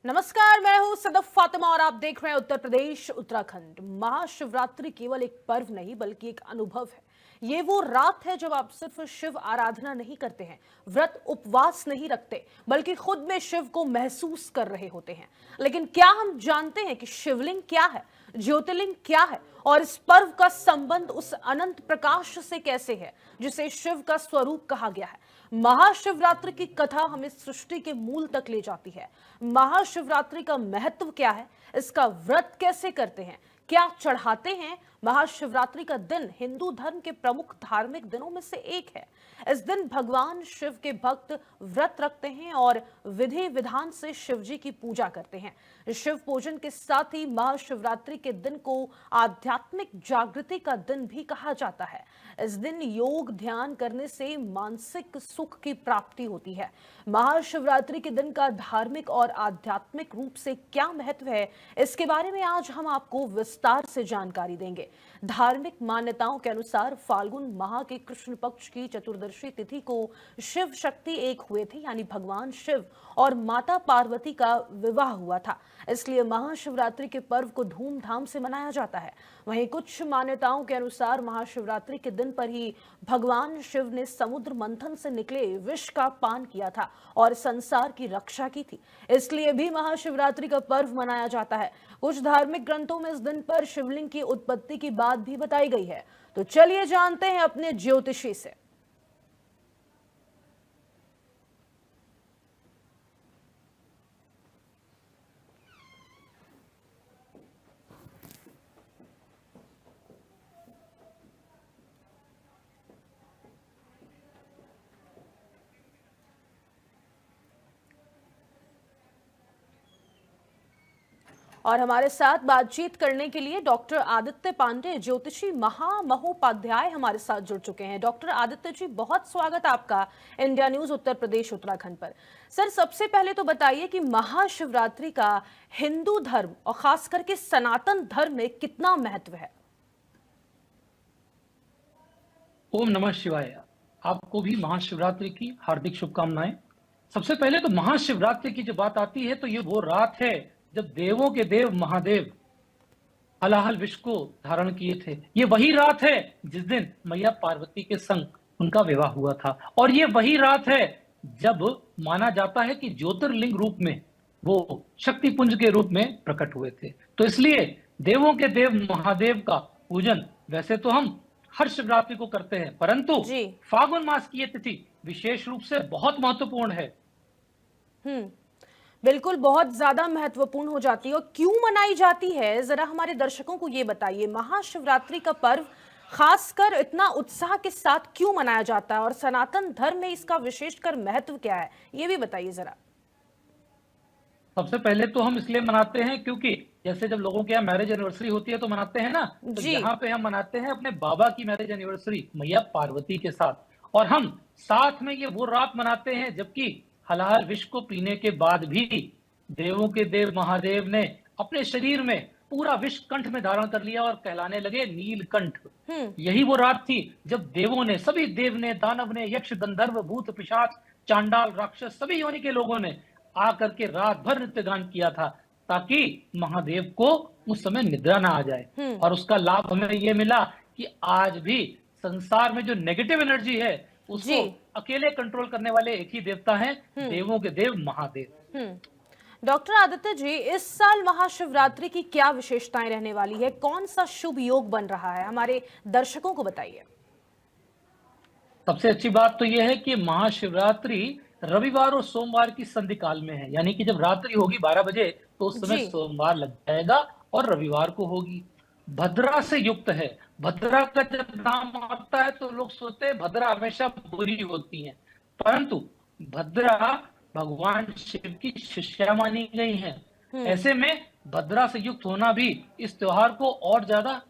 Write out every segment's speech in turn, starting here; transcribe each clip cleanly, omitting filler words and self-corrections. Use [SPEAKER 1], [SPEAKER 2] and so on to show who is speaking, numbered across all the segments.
[SPEAKER 1] नमस्कार, मैं हूं सदफ फातिमा और आप देख रहे हैं उत्तर प्रदेश उत्तराखंड। महाशिवरात्रि केवल एक पर्व नहीं बल्कि एक अनुभव है। ये वो रात है जब आप सिर्फ शिव आराधना नहीं करते हैं, व्रत उपवास नहीं रखते, बल्कि खुद में शिव को महसूस कर रहे होते हैं। लेकिन क्या हम जानते हैं कि शिवलिंग क्या है, ज्योतिर्लिंग क्या है और इस पर्व का संबंध उस अनंत प्रकाश से कैसे है जिसे शिव का स्वरूप कहा गया है। महाशिवरात्रि की कथा हमें सृष्टि के मूल तक ले जाती है। महाशिवरात्रि का महत्व क्या है, इसका व्रत कैसे करते हैं, क्या चढ़ाते हैं। महाशिवरात्रि का दिन हिंदू धर्म के प्रमुख धार्मिक दिनों में से एक है। इस दिन भगवान शिव के भक्त व्रत रखते हैं और विधि विधान से शिव जी की पूजा करते हैं। शिव पूजन के साथ ही महाशिवरात्रि के दिन को आध्यात्मिक जागृति का दिन भी कहा जाता है। इस दिन योग ध्यान करने से मानसिक सुख की प्राप्ति होती है। महाशिवरात्रि के दिन का धार्मिक और आध्यात्मिक रूप से क्या महत्व है, इसके बारे में आज हम आपको विस्तार से जानकारी देंगे। धार्मिक मान्यताओं के अनुसार फाल्गुन माह के कृष्ण पक्ष की चतुर्दशी तिथि को शिव शक्ति एक हुए थे, यानी भगवान शिव और माता पार्वती का विवाह हुआ था। इसलिए महाशिवरात्रि के पर्व को धूमधाम से मनाया जाता है। वहीं कुछ मान्यताओं के अनुसार महाशिवरात्रि के दिन पर ही भगवान शिव ने समुद्र मंथन से निकले विष का पान किया था और संसार की रक्षा की थी, इसलिए भी महाशिवरात्रि का पर्व मनाया जाता है। कुछ धार्मिक ग्रंथों में इस दिन पर शिवलिंग की उत्पत्ति की बात भी बताई गई है। तो चलिए जानते हैं अपने ज्योतिषी से। और हमारे साथ बातचीत करने के लिए डॉक्टर आदित्य पांडे, ज्योतिषी महामहोपाध्याय, हमारे साथ जुड़ चुके हैं। डॉक्टर आदित्य जी, बहुत स्वागत आपका इंडिया न्यूज उत्तर प्रदेश उत्तराखंड पर। सर, सबसे पहले तो बताइए कि महाशिवरात्रि का हिंदू धर्म और खास करके सनातन धर्म में कितना महत्व है।
[SPEAKER 2] ओम नमः शिवाय। आपको भी महाशिवरात्रि की हार्दिक शुभकामनाएं। सबसे पहले तो महाशिवरात्रि की जो बात आती है तो ये वो रात है जब देवों के देव महादेव हलाहल विष को धारण किए थे। ये वही रात है जिस दिन मैया पार्वती के संग उनका विवाह हुआ था, और ये वही रात है जब माना जाता है कि ज्योतिर्लिंग रूप में वो शक्तिपुंज के रूप में प्रकट हुए थे। तो इसलिए देवों के देव महादेव का पूजन वैसे तो हम हर शिवरात्रि को करते हैं, परंतु फागुन मास की ये तिथि विशेष रूप से बहुत महत्वपूर्ण है।
[SPEAKER 1] बिल्कुल, बहुत ज्यादा महत्वपूर्ण हो जाती है। और क्यों मनाई जाती है, जरा हमारे दर्शकों को ये बताइए। महाशिवरात्रि का पर्व खासकर इतना उत्साह के साथ क्यों मनाया जाता है और सनातन धर्म में इसका विशेषकर महत्व क्या है, ये भी बताइए जरा।
[SPEAKER 2] सबसे पहले तो हम इसलिए मनाते हैं क्योंकि जैसे जब लोगों के यहाँ मैरिज एनिवर्सरी होती है तो मनाते हैं ना, तो यहाँ पे हम मनाते हैं अपने बाबा की मैरिज एनिवर्सरी मैया पार्वती के साथ। और हम साथ में ये वो रात मनाते हैं जबकि हलाहल विष को पीने के बाद भी देवों के देव महादेव ने अपने शरीर में पूरा विष कंठ में धारण कर लिया और कहलाने लगे नीलकंठ। यही वो रात थी जब देवों ने, सभी देव ने, दानव ने, यक्ष गंधर्व भूत पिशाच चांडाल राक्षस सभी योनि के लोगों ने आकर के रात भर नृत्य गान किया था ताकि महादेव को उस समय निद्रा ना आ जाए। और उसका लाभ हमें ये मिला कि आज भी संसार में जो नेगेटिव एनर्जी है उसको अकेले कंट्रोल करने वाले एक ही देवता हैं, देवों के देव महादेव।
[SPEAKER 1] डॉक्टर आदित्य जी, इस साल महाशिवरात्रि की क्या विशेषताएं रहने वाली है, कौन सा शुभ योग बन रहा है, हमारे दर्शकों को बताइए।
[SPEAKER 2] सबसे अच्छी बात तो यह है कि महाशिवरात्रि रविवार और सोमवार की संधि काल में है, यानी कि जब रात्रि होगी 12 बजे तो उस समय सोमवार लग जाएगा और रविवार को होगी। भद्रा से युक्त है। भद्रा का जब नाम आता है तो लोग सोचते हैं भद्रा हमेशा बुरी होती है, परंतु भद्रा भगवान शिव की शिष्या मानी गई है। ऐसे में भद्रा से युक्त होना भी इस त्योहार को और ज्यादा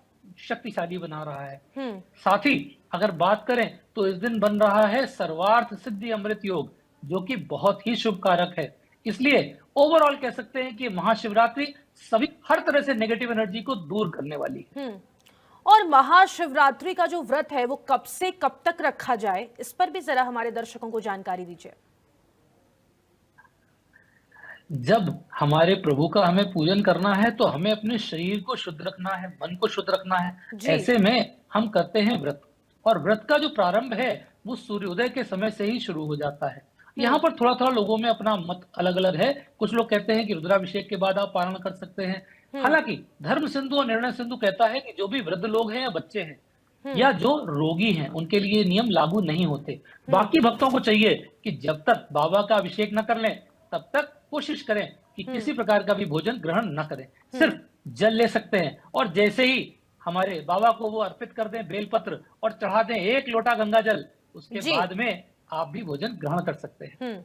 [SPEAKER 2] शक्तिशाली बना रहा है। साथ ही अगर बात करें तो इस दिन बन रहा है सर्वार्थ सिद्धि अमृत योग, जो कि बहुत ही शुभ कारक है। इसलिए ओवरऑल कह सकते हैं कि महाशिवरात्रि सभी हर तरह से नेगेटिव एनर्जी को दूर करने वाली है।
[SPEAKER 1] और महाशिवरात्रि का जो व्रत है वो कब से कब तक रखा जाए, इस पर भी जरा हमारे दर्शकों को जानकारी दीजिए।
[SPEAKER 2] जब हमारे प्रभु का हमें पूजन करना है तो हमें अपने शरीर को शुद्ध रखना है, मन को शुद्ध रखना है।
[SPEAKER 1] जी।
[SPEAKER 2] ऐसे में हम करते हैं व्रत, और व्रत का जो प्रारंभ है वो सूर्योदय के समय से ही शुरू हो जाता है। यहाँ पर थोड़ा थोड़ा लोगों में अपना मत अलग अलग है। कुछ लोग कहते हैं कि रुद्राभिषेक के बाद आप पारण कर सकते हैं।
[SPEAKER 1] हम्म।
[SPEAKER 2] हालांकि धर्म सिंधु और निर्णय सिंधु कहता है कि जो भी वृद्ध लोग हैं या बच्चे हैं
[SPEAKER 1] हम्म।
[SPEAKER 2] या जो रोगी हैं उनके लिए ये नियम लागू नहीं होते। बाकी भक्तों को चाहिए कि जब तक बाबा का अभिषेक न कर लें तब तक कोशिश करें कि किसी प्रकार का भी भोजन ग्रहण न करें, सिर्फ जल ले सकते हैं। और जैसे ही हमारे बाबा को वो अर्पित कर दें बेलपत्र और चढ़ा दें 1 लोटा गंगा जल, उसके
[SPEAKER 1] जी।
[SPEAKER 2] बाद में आप भी भोजन ग्रहण कर सकते हैं।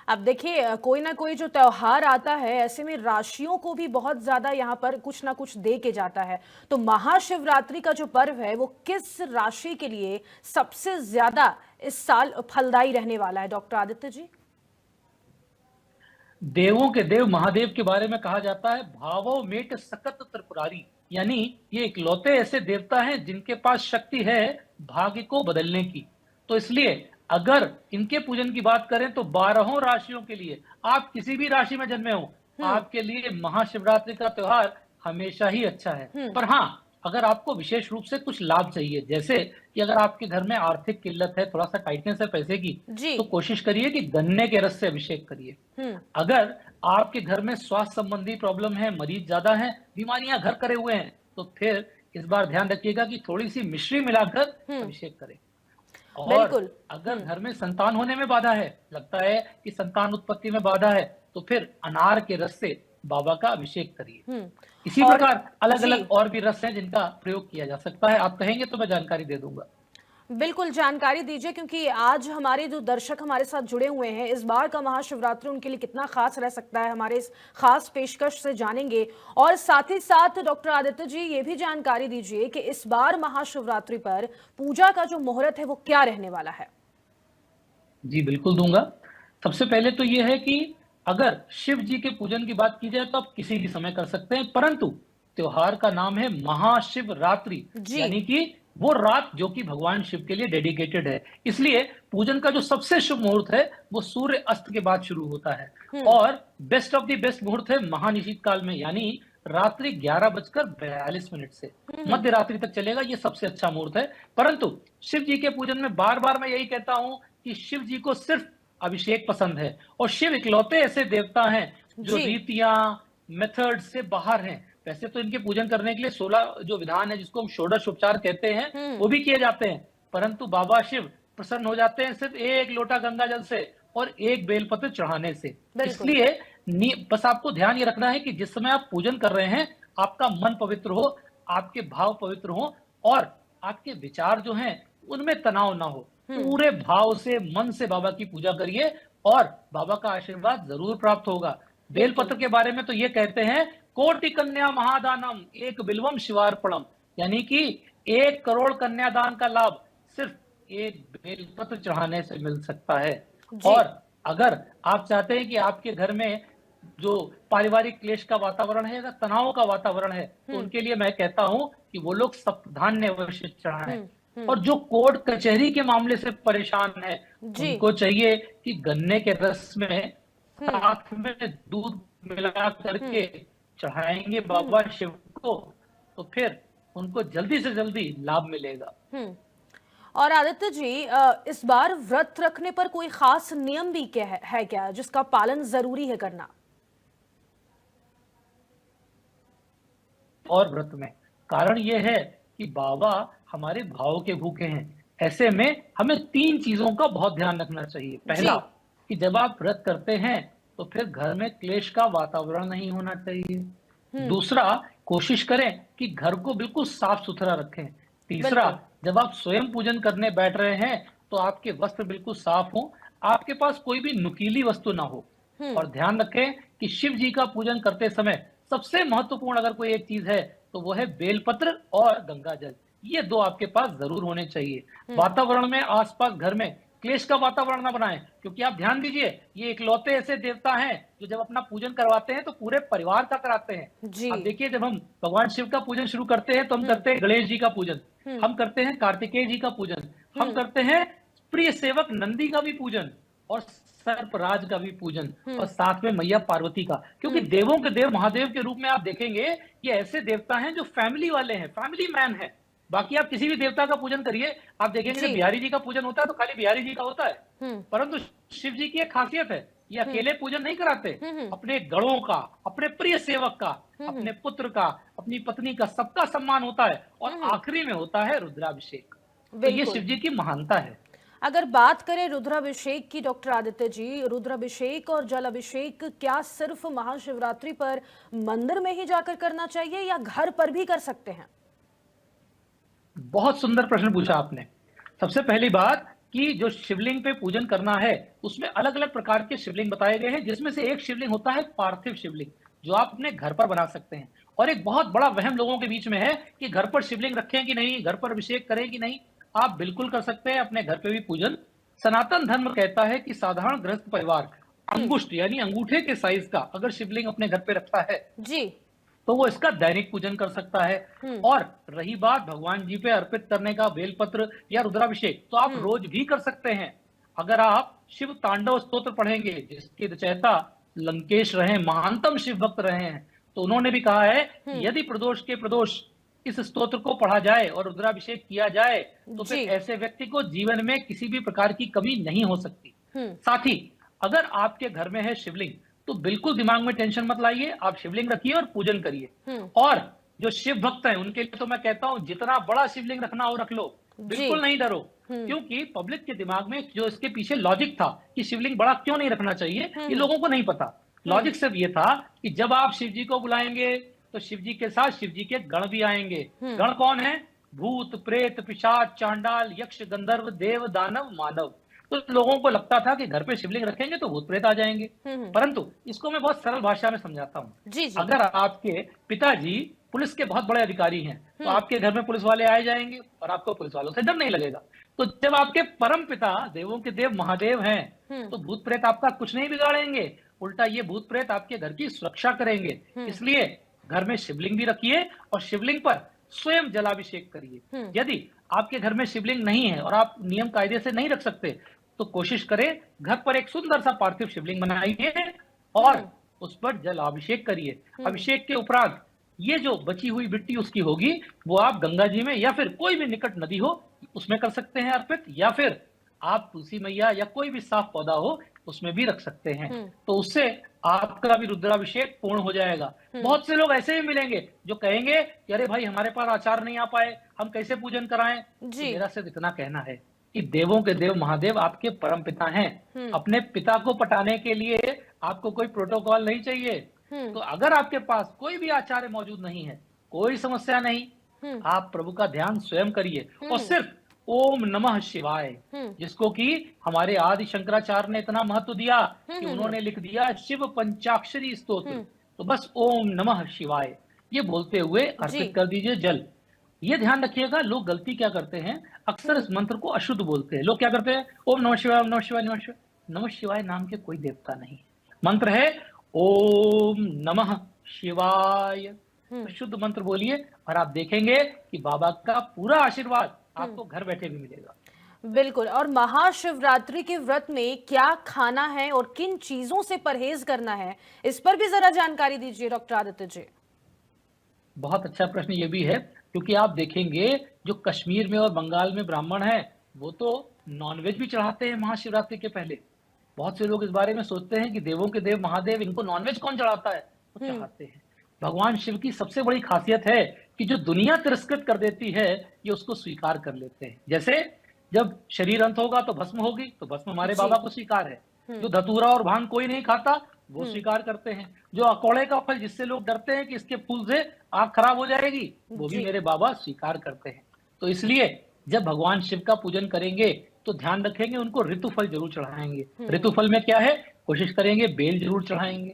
[SPEAKER 1] अब देखिए कोई ना कोई जो त्योहार आता है ऐसे में राशियों को भी बहुत ज्यादा यहाँ पर कुछ ना कुछ दे के जाता है। तो महाशिवरात्रि का जो पर्व है वो किस राशि के लिए सबसे ज्यादा इस साल फलदायी रहने वाला है, डॉक्टर आदित्य जी?
[SPEAKER 2] देवों के देव महादेव के बारे में कहा जाता है भावो मेट सकत त्रिपुरारी, यानी ये इकलौते ऐसे देवता हैं जिनके पास शक्ति है भाग्य को बदलने की। तो इसलिए अगर इनके पूजन की बात करें तो 12 राशियों के लिए, आप किसी भी राशि में जन्मे हो, आपके लिए महाशिवरात्रि का त्योहार हमेशा ही अच्छा है। पर हाँ, अगर आपको विशेष रूप से कुछ लाभ चाहिए, जैसे कि अगर आपके घर में आर्थिक किल्लत है, थोड़ा सा टाइटनेस है पैसे की,
[SPEAKER 1] जी।
[SPEAKER 2] तो कोशिश करिए कि गन्ने के रस से अभिषेक करिए। अगर आपके घर में स्वास्थ्य संबंधी प्रॉब्लम है, मरीज ज्यादा है, बीमारियां घर करे हुए हैं, तो फिर इस बार ध्यान रखिएगा कि थोड़ी सी मिश्री मिलाकर अभिषेक करें। और
[SPEAKER 1] बिल्कुल।
[SPEAKER 2] अगर घर में संतान होने में बाधा है, लगता है कि संतान उत्पत्ति में बाधा है, तो फिर अनार के रस से बाबा का अभिषेक करिए। इसी
[SPEAKER 1] और
[SPEAKER 2] प्रकार अलग
[SPEAKER 1] जी,
[SPEAKER 2] अलग और भी रस हैं जिनका प्रयोग किया जा सकता है। आप कहेंगे तो मैं जानकारी दे दूंगा।
[SPEAKER 1] बिल्कुल जानकारी दीजिए, क्योंकि आज हमारे जो दर्शक हमारे साथ जुड़े हुए हैं, इस बार का महाशिवरात्रि उनके लिए कितना खास रह सकता है, हमारे इस खास पेशकश से जानेंगे। और साथ ही साथ डॉक्टर आदित्य जी ये भी जानकारी दीजिए कि इस बार महाशिवरात्रि पर पूजा का जो मुहूर्त है वो क्या रहने वाला है?
[SPEAKER 2] जी बिल्कुल दूंगा। सबसे पहले तो ये है कि अगर शिव जी के पूजन की बात की जाए तो आप किसी भी समय कर सकते हैं, परंतु त्योहार का नाम है महाशिवरात्रि, यानी कि वो रात जो कि भगवान शिव के लिए डेडिकेटेड है। इसलिए पूजन का जो सबसे शुभ मुहूर्त है वो सूर्य अस्त के बाद शुरू होता है। और बेस्ट ऑफ द बेस्ट मुहूर्त है महानिशीत काल में, यानी रात्रि 11:42 से मध्य रात्रि तक चलेगा। ये सबसे अच्छा मुहूर्त है। परंतु शिव जी के पूजन में बार बार मैं यही कहता हूं कि शिव जी को सिर्फ अभिषेक पसंद है, और शिव इकलौते ऐसे देवता हैं जो रीतियां मेथड से बाहर हैं। वैसे तो इनके पूजन करने के लिए 16 जो विधान है, जिसको हम षोडश उपचार कहते हैं, वो भी किए जाते हैं, परंतु बाबा शिव प्रसन्न हो जाते हैं सिर्फ 1 लोटा गंगा जल से और 1 बेलपत्र चढ़ाने से। इसलिए बस आपको ध्यान ये रखना है कि जिस समय आप पूजन कर रहे हैं आपका मन पवित्र हो, आपके भाव पवित्र हो, और आपके विचार जो हैं उनमें तनाव ना हो। पूरे भाव से, मन से बाबा की पूजा करिए और बाबा का आशीर्वाद जरूर प्राप्त होगा। बेलपत्र के बारे में तो ये कहते हैं कोटि कन्या महादानम एक बिल्वम शिवार्पणम, यानी कि 1 करोड़ कन्यादान का लाभ सिर्फ 1 बेलपत्र चढ़ाने से मिल सकता है। और अगर आप चाहते हैं कि आपके घर में जो पारिवारिक क्लेश का वातावरण है या तनाव का वातावरण है, तो उनके लिए मैं कहता हूं कि वो लोग सप्तधान्य अवश्य चढ़ाएं। और जो कोर्ट कचहरी के मामले से परेशान है, उनको चाहिए कि गन्ने के रस में साथ में दूध मिला करके चढ़ाएंगे बाबा शिव को, तो फिर उनको जल्दी से जल्दी लाभ मिलेगा।
[SPEAKER 1] और आदित्य जी इस बार व्रत रखने पर कोई खास नियम भी क्या है क्या जिसका पालन जरूरी है करना?
[SPEAKER 2] और व्रत में कारण यह है कि बाबा हमारे भाव के भूखे हैं। ऐसे में हमें 3 चीजों का बहुत ध्यान रखना चाहिए। पहला, कि जब आप व्रत करते हैं तो फिर घर में क्लेश का वातावरण नहीं होना चाहिए। दूसरा, कोशिश करें कि घर को बिल्कुल साफ सुथरा रखें। तीसरा, जब आप स्वयं पूजन करने बैठ रहे हैं तो आपके वस्त्र बिल्कुल साफ हो, आपके पास कोई भी नुकीली वस्तु ना हो। और ध्यान रखें कि शिव जी का पूजन करते समय सबसे महत्वपूर्ण अगर कोई एक चीज है तो वो है बेलपत्र और गंगा जल। ये 2 आपके पास जरूर होने चाहिए। वातावरण में, आसपास घर में क्लेश का वातावरण ना बनाएं, क्योंकि आप ध्यान दीजिए ये इकलौते ऐसे देवता हैं जो जब अपना पूजन करवाते हैं तो पूरे परिवार का कराते हैं। अब देखिए, जब हम भगवान शिव का पूजन शुरू करते हैं तो हम करते हैं गणेश जी का पूजन, हम करते हैं कार्तिकेय जी का पूजन, हम करते हैं प्रिय सेवक नंदी का भी पूजन, और सर्पराज का भी पूजन और साथ में मैया पार्वती का, क्योंकि देवों के देव महादेव के रूप में आप देखेंगे ये ऐसे देवता हैं जो फैमिली वाले हैं, फैमिली मैन है। बाकी आप किसी भी देवता का पूजन करिए, आप देखेंगे
[SPEAKER 1] जी।
[SPEAKER 2] जब बिहारी जी का पूजन होता है तो खाली बिहारी जी का होता है,
[SPEAKER 1] हम्म
[SPEAKER 2] परंतु शिव जी की एक खासियत है, ये अकेले पूजन नहीं कराते, अपने गणों का, अपने प्रिय सेवक का, अपने पुत्र का, अपनी पत्नी का, सबका सम्मान होता है और आखिरी में होता है रुद्राभिषेक। तो ये
[SPEAKER 1] बिल्कुल।
[SPEAKER 2] शिव जी की महानता है।
[SPEAKER 1] अगर बात करें रुद्राभिषेक की डॉक्टर आदित्य जी, रुद्राभिषेक और जल अभिषेक क्या सिर्फ महाशिवरात्रि पर मंदिर में ही जाकर करना चाहिए या घर पर भी कर सकते हैं?
[SPEAKER 2] बहुत सुंदर प्रश्न पूछा आपने। सबसे पहली बात कि जो शिवलिंग पे पूजन करना है, उसमें अलग-अलग प्रकार के शिवलिंग बताए गए हैं, जिसमें से एक शिवलिंग होता है पार्थिव शिवलिंग, जो आप अपने घर पर बना सकते हैं। और एक बहुत बड़ा वहम लोगों के बीच में है कि घर पर शिवलिंग रखें कि नहीं, घर पर अभिषेक करें कि नहीं। आप बिल्कुल कर सकते हैं अपने घर पे भी पूजन। सनातन धर्म कहता है कि साधारण गृहस्थ परिवार अंगुष्ठ यानी अंगूठे के साइज का अगर शिवलिंग अपने घर पे रखता है
[SPEAKER 1] जी।
[SPEAKER 2] तो वो इसका दैनिक पूजन कर सकता है। और रही बात भगवान जी पे अर्पित करने का बेलपत्र या रुद्राभिषेक, तो आप रोज भी कर सकते हैं। अगर आप शिव तांडव स्तोत्र पढ़ेंगे, जिसके रचयिता लंकेश रहे, महानतम शिव भक्त रहे हैं, तो उन्होंने भी कहा है कि यदि प्रदोष के प्रदोष इस स्तोत्र को पढ़ा जाए और रुद्राभिषेक किया जाए तो फिर ऐसे व्यक्ति को जीवन में किसी भी प्रकार की कमी नहीं हो सकती। साथ ही अगर आपके घर में है शिवलिंग, तो बिल्कुल दिमाग में टेंशन मत लाइए, आप शिवलिंग रखिए और पूजन करिए। और जो शिव भक्त हैं उनके लिए तो मैं कहता हूं जितना बड़ा शिवलिंग रखना हो रख लो, बिल्कुल नहीं डरो। क्योंकि पब्लिक के दिमाग में जो इसके पीछे लॉजिक था कि शिवलिंग बड़ा क्यों नहीं रखना चाहिए, ये लोगों को नहीं पता। लॉजिक सिर्फ ये था कि जब आप शिव जी को बुलाएंगे तो शिव जी के साथ शिव जी के गण भी आएंगे। गण कौन है? भूत, प्रेत, पिशाच, चांडाल, यक्ष, गंधर्व, देव, दानव, मानव। तो लोगों को लगता था कि घर पे शिवलिंग रखेंगे तो भूत प्रेत आ जाएंगे, परंतु इसको मैं बहुत सरल भाषा में समझाता हूँ। अगर आपके पिताजी पुलिस के बहुत बड़े अधिकारी हैं, तो आपके घर में पुलिस वाले आए जाएंगे और आपको पुलिस वालों से डर नहीं लगेगा। तो जब आपके परम पिता देवों के देव महादेव हैं, तो भूत प्रेत आपका कुछ नहीं बिगाड़ेंगे, उल्टा ये भूत प्रेत आपके घर की सुरक्षा करेंगे। इसलिए घर में शिवलिंग भी रखिए और शिवलिंग पर स्वयं जलाभिषेक करिए। यदि आपके घर में शिवलिंग नहीं है और आप नियम कायदे से नहीं रख सकते, तो कोशिश करें घर पर एक सुंदर सा पार्थिव शिवलिंग बनाइए और उस पर जलाभिषेक करिए। अभिषेक के उपरांत ये जो बची हुई मिट्टी उसकी होगी, वो आप गंगा जी में या फिर कोई भी निकट नदी हो उसमें कर सकते हैं अर्पित, या फिर आप तुलसी मैया या कोई भी साफ पौधा हो उसमें भी रख सकते हैं। तो उससे आपका भी रुद्राभिषेक पूर्ण हो जाएगा। बहुत से लोग ऐसे ही मिलेंगे जो कहेंगे कि अरे भाई हमारे पास आचार नहीं आ पाए, हम कैसे पूजन कराएं। तो मेरा सिर्फ इतना कहना है कि देवों के देव महादेव आपके परम पिता हैं। अपने पिता को पटाने के लिए आपको कोई प्रोटोकॉल नहीं चाहिए। तो अगर आपके पास कोई भी आचार्य मौजूद नहीं है, कोई समस्या नहीं, आप प्रभु का ध्यान स्वयं करिए और सिर्फ ओम नमः शिवाय, जिसको कि हमारे आदि शंकराचार्य ने इतना महत्व दिया कि उन्होंने लिख दिया शिव पंचाक्षरी स्तोत्र। तो बस ओम नमः शिवाय ये बोलते हुए अर्पित कर दीजिए जल। ये ध्यान रखिएगा, लोग गलती क्या करते हैं, अक्सर इस मंत्र को अशुद्ध बोलते हैं। लोग क्या करते हैं, ओम नमः शिवाय, ओम नमः शिवाय, नमः शिवाय। नमः शिवाय नाम के कोई देवता नहीं है, मंत्र है ओम नमः शिवाय। शुद्ध मंत्र बोलिए और आप देखेंगे कि बाबा का पूरा आशीर्वाद आपको घर बैठे भी मिलेगा।
[SPEAKER 1] बिल्कुल। और महाशिवरात्रि के व्रत में क्या खाना है और किन चीजों से परहेज करना है, इस पर भी जरा जानकारी दीजिए डॉक्टर आदित्य जी।
[SPEAKER 2] बहुत अच्छा प्रश्न ये भी है, क्योंकि आप देखेंगे जो कश्मीर में और बंगाल में ब्राह्मण है वो तो नॉनवेज भी चढ़ाते हैं महाशिवरात्रि के पहले। बहुत से लोग इस बारे में सोचते हैं कि देवों के देव महादेव इनको नॉनवेज कौन चढ़ाता है, वो चढ़ाते हैं। भगवान शिव की सबसे बड़ी खासियत है कि जो दुनिया तिरस्कृत कर देती है ये उसको स्वीकार कर लेते हैं। जैसे जब शरीर अंत होगा तो भस्म होगी, तो भस्म हमारे बाबा को स्वीकार है। जो धतूरा और भांग कोई नहीं खाता वो स्वीकार करते हैं। जो अकोड़े का फल जिससे लोग डरते हैं कि इसके फूल से आंख खराब हो जाएगी, वो भी मेरे बाबा स्वीकार करते हैं। तो इसलिए जब भगवान शिव का पूजन करेंगे तो ध्यान रखेंगे उनको ऋतु फल जरूर चढ़ाएंगे। ऋतु फल में क्या है, कोशिश करेंगे बेल जरूर चढ़ाएंगे,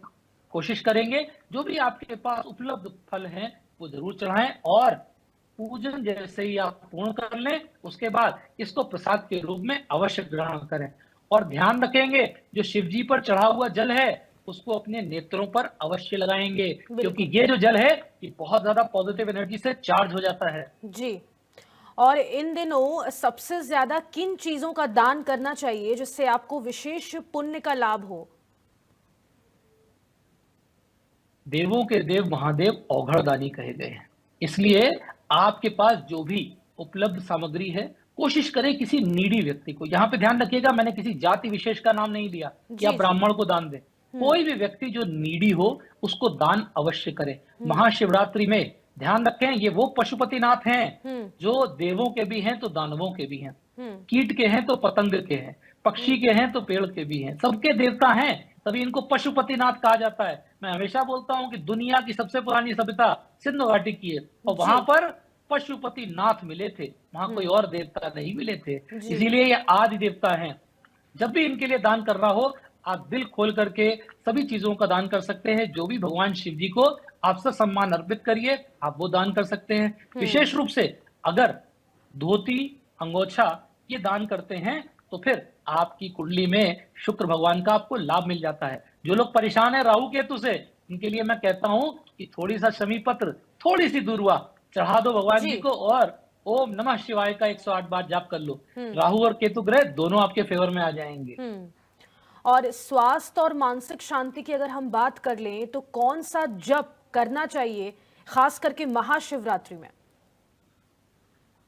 [SPEAKER 2] कोशिश करेंगे जो भी आपके पास उपलब्ध फल हैं वो जरूर चढ़ाएं। और पूजन जैसे ही आप पूर्ण कर लें उसके बाद इसको प्रसाद के रूप में अवश्य ग्रहण करें। और ध्यान रखेंगे जो शिव जी पर चढ़ा हुआ जल है उसको अपने नेत्रों पर अवश्य लगाएंगे, क्योंकि ये जो जल है ये बहुत ज्यादा पॉजिटिव एनर्जी से चार्ज हो जाता है।
[SPEAKER 1] जी। और इन दिनों सबसे ज्यादा किन चीजों का दान करना चाहिए जिससे आपको विशेष पुण्य का लाभ हो?
[SPEAKER 2] देवों के देव महादेव औघड़दानी कहे गए हैं, इसलिए आपके पास जो भी उपलब्ध सामग्री है, कोशिश करें किसी नीडी व्यक्ति को, यहाँ पे ध्यान रखिएगा मैंने किसी जाति विशेष का नाम नहीं लिया या
[SPEAKER 1] जी जी।
[SPEAKER 2] ब्राह्मण को दान दे, कोई भी व्यक्ति जो नीडी हो उसको दान अवश्य करें। महाशिवरात्रि में ध्यान रखें, ये वो पशुपतिनाथ हैं जो देवों के भी हैं तो दानवों के भी हैं, कीट के हैं तो पतंग के हैं, पक्षी के हैं तो पेड़ के भी हैं, सबके देवता हैं, तभी इनको पशुपतिनाथ कहा जाता है। मैं हमेशा बोलता हूं कि दुनिया की सबसे पुरानी सभ्यता सिंधु घाटी की है और वहां पर पशुपतिनाथ मिले थे, वहां कोई और देवता नहीं मिले थे, इसीलिए ये आदि देवता हैं। जब भी इनके लिए दान करना हो, आप दिल खोल करके सभी चीजों का दान कर सकते हैं। जो भी भगवान शिव जी को आपसे सम्मान अर्पित करिए, आप वो दान कर सकते हैं। विशेष रूप से अगर धोती, अंगोछा ये दान करते हैं तो फिर आपकी कुंडली में शुक्र भगवान का आपको लाभ मिल जाता है। जो लोग परेशान है राहु केतु से, इनके लिए मैं कहता हूं कि थोड़ी सा शमी पत्र, थोड़ी सी दूर्वा चढ़ा दो भगवान जी को और ओम नमः शिवाय का 108 बार जाप कर लो। राहु और केतु ग्रह दोनों आपके फेवर में आ जाएंगे।
[SPEAKER 1] और स्वास्थ्य और मानसिक शांति की अगर हम बात कर लें तो कौन सा जप करना चाहिए खास करके महाशिवरात्रि में?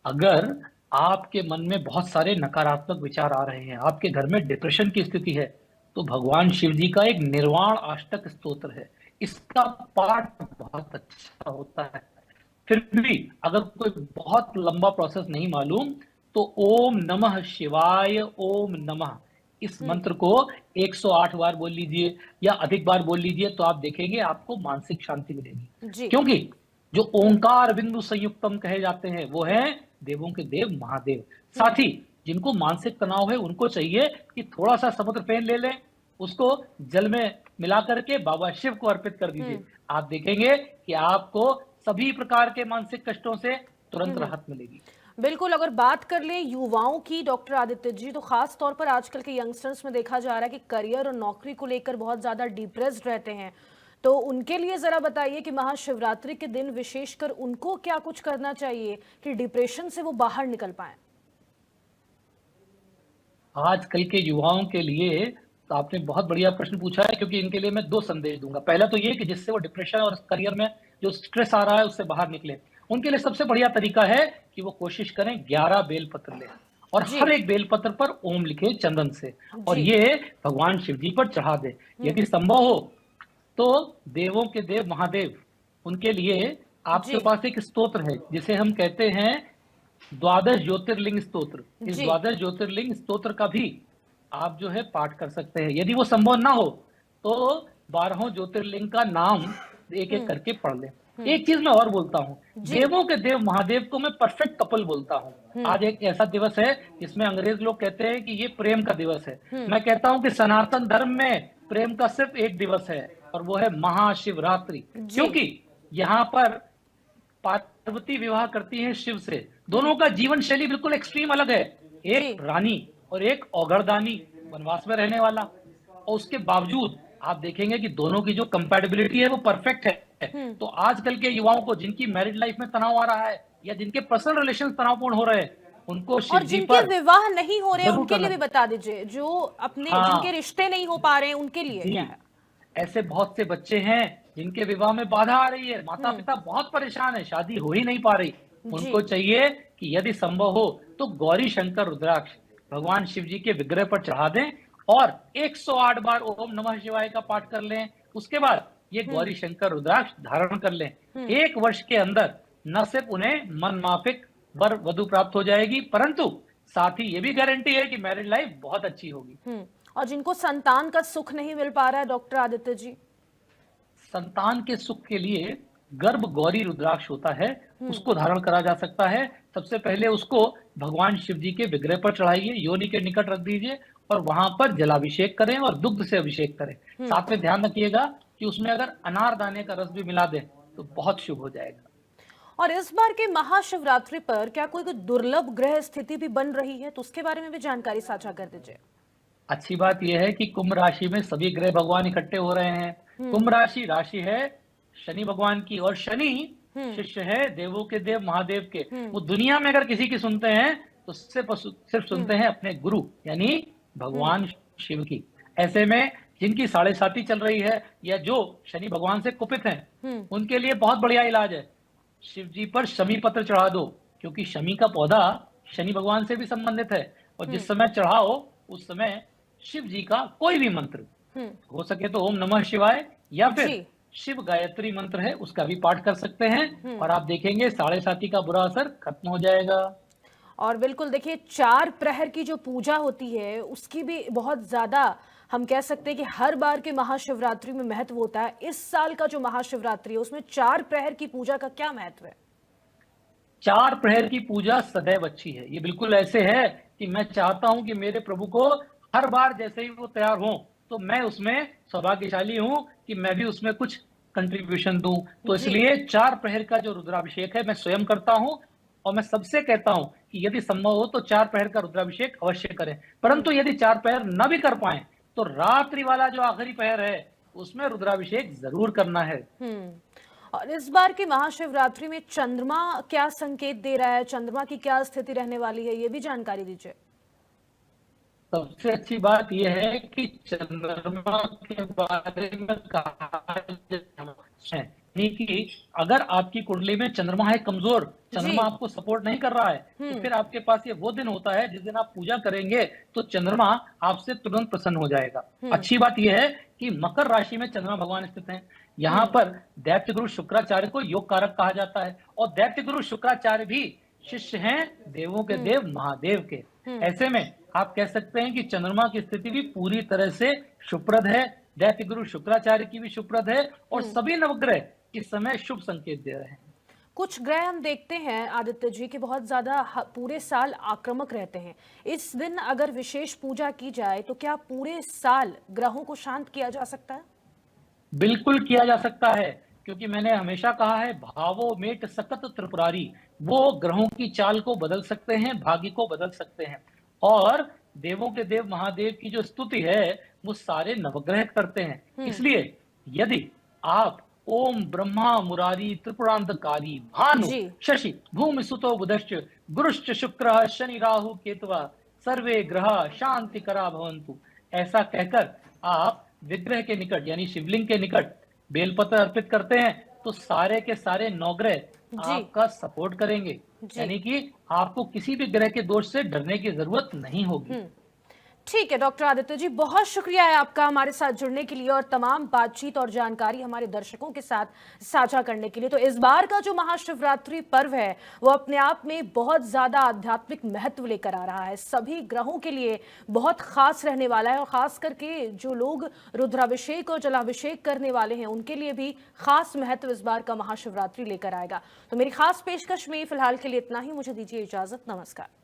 [SPEAKER 2] अगर आपके मन में बहुत सारे नकारात्मक विचार आ रहे हैं, आपके घर में डिप्रेशन की स्थिति है, तो भगवान शिव जी का एक निर्वाण अष्टक स्तोत्र है, इसका पाठ बहुत अच्छा होता है। फिर भी अगर कोई बहुत लंबा प्रोसेस नहीं मालूम तो ओम नमः शिवाय ओम नमः इस मंत्र को 108 बार बोल लीजिए या अधिक बार बोल लीजिए, तो आप देखेंगे आपको मानसिक शांति मिलेगी। क्योंकि जो ओंकार बिंदु संयुक्तम कहे जाते हैं वो है देवों के देव महादेव। साथ ही जिनको मानसिक तनाव है उनको चाहिए कि थोड़ा सा समुद्र फेन ले लें, उसको जल में मिला करके बाबा शिव को अर्पित कर दीजिए। आप देखेंगे कि आपको सभी प्रकार के मानसिक कष्टों से तुरंत राहत मिलेगी।
[SPEAKER 1] बिल्कुल। अगर बात कर लें युवाओं की डॉक्टर आदित्य जी, तो खास तौर पर आजकल के यंगस्टर्स में देखा जा रहा है कि करियर और नौकरी को लेकर बहुत ज्यादा डिप्रेस्ड रहते हैं, तो उनके लिए जरा बताइए कि महाशिवरात्रि के दिन विशेषकर उनको क्या कुछ करना चाहिए कि डिप्रेशन से वो बाहर निकल पाए?
[SPEAKER 2] आजकल के युवाओं के लिए तो आपने बहुत बढ़िया प्रश्न पूछा है, क्योंकि इनके लिए मैं 2 संदेश दूंगा। पहला तो ये कि जिससे वो डिप्रेशन और करियर में जो स्ट्रेस आ रहा है उससे बाहर निकले, उनके लिए सबसे बढ़िया तरीका है कि वो कोशिश करें 11 बेलपत्र लें और हर एक बेलपत्र पर ओम लिखे चंदन से और ये भगवान शिव जी पर चढ़ा दे। यदि संभव हो तो देवों के देव महादेव, उनके लिए आपके पास एक स्तोत्र है जिसे हम कहते हैं द्वादश ज्योतिर्लिंग स्तोत्र। इस द्वादश ज्योतिर्लिंग स्तोत्र का भी आप जो है पाठ कर सकते हैं। यदि वो संभव ना हो तो 12 ज्योतिर्लिंग का नाम एक एक करके पढ़ लें। एक चीज मैं और बोलता हूँ, देवों के देव महादेव को मैं परफेक्ट कपल बोलता हूँ। आज एक ऐसा दिवस है जिसमें अंग्रेज लोग कहते हैं कि ये प्रेम का दिवस है। मैं कहता हूँ कि सनातन धर्म में प्रेम का सिर्फ एक दिवस है और वो है महाशिवरात्रि, क्योंकि यहाँ पर पार्वती विवाह करती है शिव से। दोनों का जीवन शैली बिल्कुल एक्सट्रीम अलग है, एक रानी और एक औघड़दानी वनवास में रहने वाला, और उसके बावजूद आप देखेंगे कि दोनों की जो कंपैटिबिलिटी है वो परफेक्ट है। तो आजकल के युवाओं को जिनकी मैरिड लाइफ में तनाव आ रहा है या जिनके पर्सनल रिलेशन तनावपूर्ण हो रहे हैं, उनको शिव जी पर,
[SPEAKER 1] और जिनके विवाह नहीं हो रहे उनके लिए भी बता दीजिए, जो अपने जिनके रिश्ते नहीं हो पा रहे हैं उनके लिए क्या है?
[SPEAKER 2] ऐसे बहुत से बच्चे हैं जिनके विवाह में बाधा आ रही है, माता पिता बहुत परेशान है, शादी हो ही नहीं पा रही। उनको चाहिए कि यदि संभव हो तो गौरी शंकर रुद्राक्ष भगवान शिव जी के विग्रह पर चढ़ा दें और 108 बार ओम नमः शिवाय का पाठ कर लें। उसके बाद ये गौरी शंकर रुद्राक्ष धारण कर लें। 1 वर्ष के अंदर न सिर्फ उन्हें मन माफिक वर वधु प्राप्त हो जाएगी, परंतु साथ ही ये भी गारंटी है कि मैरिड लाइफ बहुत अच्छी होगी।
[SPEAKER 1] और जिनको संतान का सुख नहीं मिल पा रहा है डॉक्टर आदित्य जी,
[SPEAKER 2] संतान के सुख के लिए गर्भ गौरी रुद्राक्ष होता है, उसको धारण करा जा सकता है। सबसे पहले उसको भगवान शिव जी के विग्रह पर चढ़ाइए, योनि के निकट रख दीजिए और वहां पर जलाभिषेक करें और दुग्ध से अभिषेक करें। साथ में ध्यान रखिएगा कि उसमें अगर अनार दाने का रस भी मिला दें तो बहुत शुभ हो जाएगा।
[SPEAKER 1] और इस बार के महाशिवरात्रि पर क्या कोई दुर्लभ ग्रह स्थिति भी बन रही है, तो उसके बारे में भी जानकारी साझा कर दीजिए।
[SPEAKER 2] अच्छी बात यह है कि कुंभ राशि में सभी ग्रह भगवान इकट्ठे हो रहे हैं। कुंभ राशि है शनि भगवान की, और शनि शिष्य है देवों के देव महादेव के। वो दुनिया में अगर किसी की सुनते हैं तो सिर्फ सुनते हैं अपने गुरु यानी भगवान शिव की। ऐसे में जिनकी साढ़े साती चल रही है या जो शनि भगवान से कुपित हैं, उनके लिए बहुत बढ़िया इलाज है, शिव जी पर शमी पत्र चढ़ा दो, क्योंकि शमी का पौधा शनि भगवान से भी संबंधित है। और जिस समय चढ़ाओ उस समय शिव जी का कोई भी मंत्र, हो सके तो ओम नमः शिवाय या फिर शिव गायत्री मंत्र है उसका भी पाठ कर सकते हैं, और आप देखेंगे साढ़े साती का बुरा असर खत्म हो जाएगा।
[SPEAKER 1] और बिल्कुल देखिए, 4 प्रहर की जो पूजा होती है उसकी भी बहुत ज्यादा हम कह सकते हैं कि हर बार के महाशिवरात्रि में महत्व होता है। इस साल का जो महाशिवरात्रि है उसमें 4 प्रहर की पूजा का क्या महत्व है?
[SPEAKER 2] 4 प्रहर की पूजा सदैव अच्छी है। ये बिल्कुल ऐसे है कि मैं चाहता हूं कि मेरे प्रभु को हर बार जैसे ही वो तैयार हो तो मैं उसमें सौभाग्यशाली हूं कि मैं भी उसमें कुछ कंट्रीब्यूशन दूं। तो इसलिए 4 प्रहर का जो रुद्राभिषेक है मैं स्वयं करता हूं, और मैं सबसे कहता हूं कि यदि संभव हो तो 4 प्रहर का रुद्राभिषेक अवश्य करें। परंतु यदि 4 प्रहर न भी कर पाए तो रात्रि वाला जो आखिरी प्रहर है उसमें रुद्राभिषेक जरूर करना है।
[SPEAKER 1] और इस बार की महाशिवरात्रि में चंद्रमा क्या संकेत दे रहा है, चंद्रमा की क्या स्थिति रहने वाली है, ये भी जानकारी दीजिए।
[SPEAKER 2] सबसे अच्छी बात यह है कि चंद्रमा के बारे में कहा है कि अगर आपकी कुंडली में चंद्रमा है कमजोर, चंद्रमा आपको सपोर्ट नहीं कर रहा है, तो फिर आपके पास ये वो दिन होता है जिस दिन आप पूजा करेंगे तो चंद्रमा आपसे तुरंत प्रसन्न हो जाएगा। अच्छी बात यह है कि मकर राशि में चंद्रमा भगवान स्थित हैं। यहाँ पर दैत्य गुरु शुक्राचार्य को योग कारक कहा जाता है, और दैत्य गुरु शुक्राचार्य भी शिष्य हैं देवों के देव महादेव के। ऐसे में आप कह सकते हैं कि चंद्रमा की स्थिति भी पूरी तरह से शुभप्रद है, दैत्य गुरु शुक्राचार्य की भी शुभप्रद है, और सभी नवग्रह इस समय शुभ संकेत दे रहे हैं।
[SPEAKER 1] कुछ ग्रह हम देखते हैं आदित्य जी कि बहुत ज्यादा पूरे साल आक्रामक रहते हैं। इस दिन अगर विशेष पूजा की जाए तो क्या पूरे साल ग्रहों को शांत किया जा सकता है?
[SPEAKER 2] बिल्कुल किया जा सकता है, क्योंकि मैंने हमेशा कहा है भावो मेट सकत त्रिपुरारी, वो ग्रहों की चाल को बदल सकते हैं, भाग्य को बदल सकते हैं। और देवों के देव महादेव की जो स्तुति है वो सारे नवग्रह करते हैं। इसलिए यदि आप ओम ब्रह्मा मुरारी त्रिपुरांतकारी भानु शशि भूमि सुतो बुधश्च गुरुश्च शुक्र शनि राहु केतवा सर्वे ग्रह शांति करा भवंतु, ऐसा कहकर आप विग्रह के निकट यानी शिवलिंग के निकट बेलपत्र अर्पित करते हैं तो सारे के सारे नवग्रह आपका सपोर्ट करेंगे, यानी कि आपको किसी भी ग्रह के दोष से डरने की जरूरत नहीं होगी।
[SPEAKER 1] ठीक है डॉक्टर आदित्य जी, बहुत शुक्रिया है आपका हमारे साथ जुड़ने के लिए और तमाम बातचीत और जानकारी हमारे दर्शकों के साथ साझा करने के लिए। तो इस बार का जो महाशिवरात्रि पर्व है वो अपने आप में बहुत ज्यादा आध्यात्मिक महत्व लेकर आ रहा है, सभी ग्रहों के लिए बहुत खास रहने वाला है, और खास करके जो लोग रुद्राभिषेक और जलाभिषेक करने वाले हैं उनके लिए भी खास महत्व इस बार का महाशिवरात्रि लेकर आएगा। तो मेरी खास पेशकश में फिलहाल के लिए इतना ही, मुझे दीजिए इजाजत, नमस्कार।